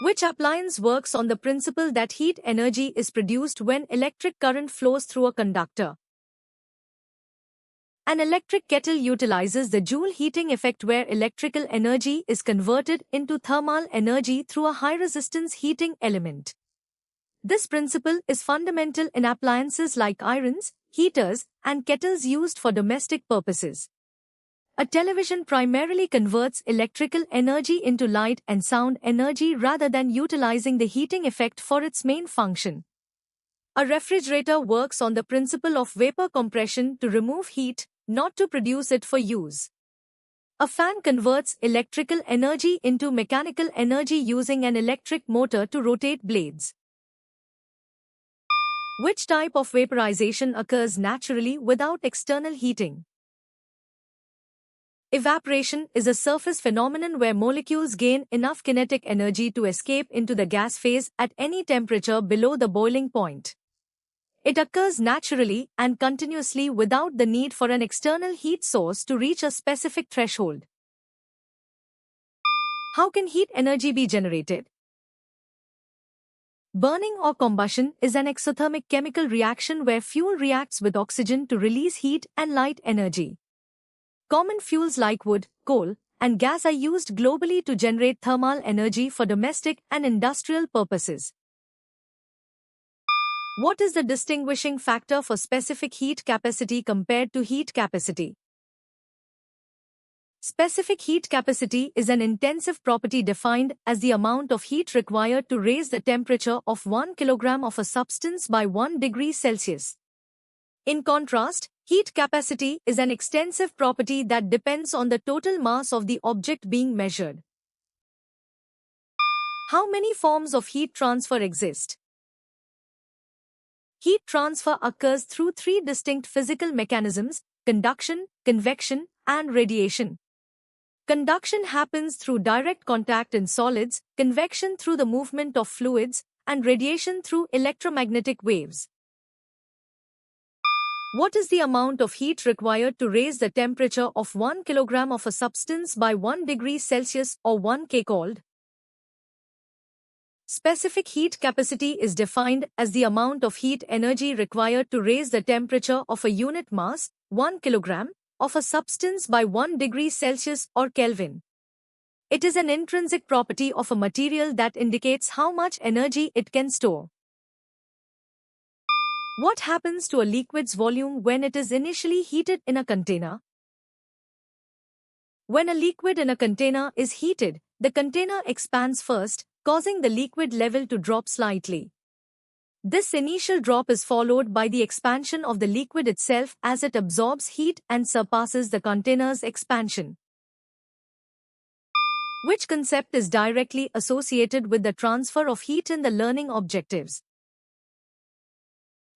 Which appliance works on the principle that heat energy is produced when electric current flows through a conductor? An electric kettle utilizes the Joule heating effect where electrical energy is converted into thermal energy through a high-resistance heating element. This principle is fundamental in appliances like irons, heaters, and kettles used for domestic purposes. A television primarily converts electrical energy into light and sound energy rather than utilizing the heating effect for its main function. A refrigerator works on the principle of vapor compression to remove heat, not to produce it for use. A fan converts electrical energy into mechanical energy using an electric motor to rotate blades. Which type of vaporization occurs naturally without external heating? Evaporation is a surface phenomenon where molecules gain enough kinetic energy to escape into the gas phase at any temperature below the boiling point. It occurs naturally and continuously without the need for an external heat source to reach a specific threshold. How can heat energy be generated? Burning or combustion is an exothermic chemical reaction where fuel reacts with oxygen to release heat and light energy. Common fuels like wood, coal, and gas are used globally to generate thermal energy for domestic and industrial purposes. What is the distinguishing factor for specific heat capacity compared to heat capacity? Specific heat capacity is an intensive property defined as the amount of heat required to raise the temperature of 1 kilogram of a substance by 1 degree Celsius. In contrast, heat capacity is an extensive property that depends on the total mass of the object being measured. How many forms of heat transfer exist? Heat transfer occurs through three distinct physical mechanisms: conduction, convection, and radiation. Conduction happens through direct contact in solids, convection through the movement of fluids, and radiation through electromagnetic waves. What is the amount of heat required to raise the temperature of 1 kilogram of a substance by 1 degree Celsius or 1 K called? Specific heat capacity is defined as the amount of heat energy required to raise the temperature of a unit mass, 1 kilogram, of a substance by 1 degree Celsius or Kelvin. It is an intrinsic property of a material that indicates how much energy it can store. What happens to a liquid's volume when it is initially heated in a container? When a liquid in a container is heated, the container expands first, causing the liquid level to drop slightly. This initial drop is followed by the expansion of the liquid itself as it absorbs heat and surpasses the container's expansion. Which concept is directly associated with the transfer of heat in the learning objectives?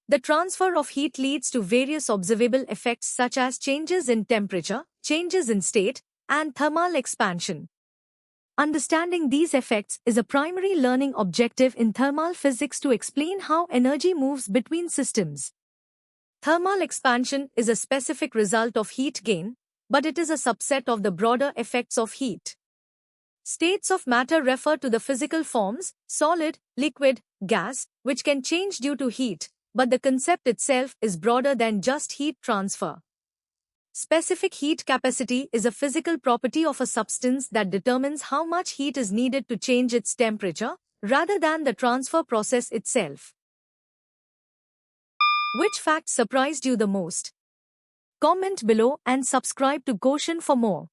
The transfer of heat leads to various observable effects such as changes in temperature, changes in state, and thermal expansion. Understanding these effects is a primary learning objective in thermal physics to explain how energy moves between systems. Thermal expansion is a specific result of heat gain, but it is a subset of the broader effects of heat. States of matter refer to the physical forms, solid, liquid, gas, which can change due to heat, but the concept itself is broader than just heat transfer. Specific heat capacity is a physical property of a substance that determines how much heat is needed to change its temperature, rather than the transfer process itself. Which fact surprised you the most? Comment below and subscribe to Quotient for more.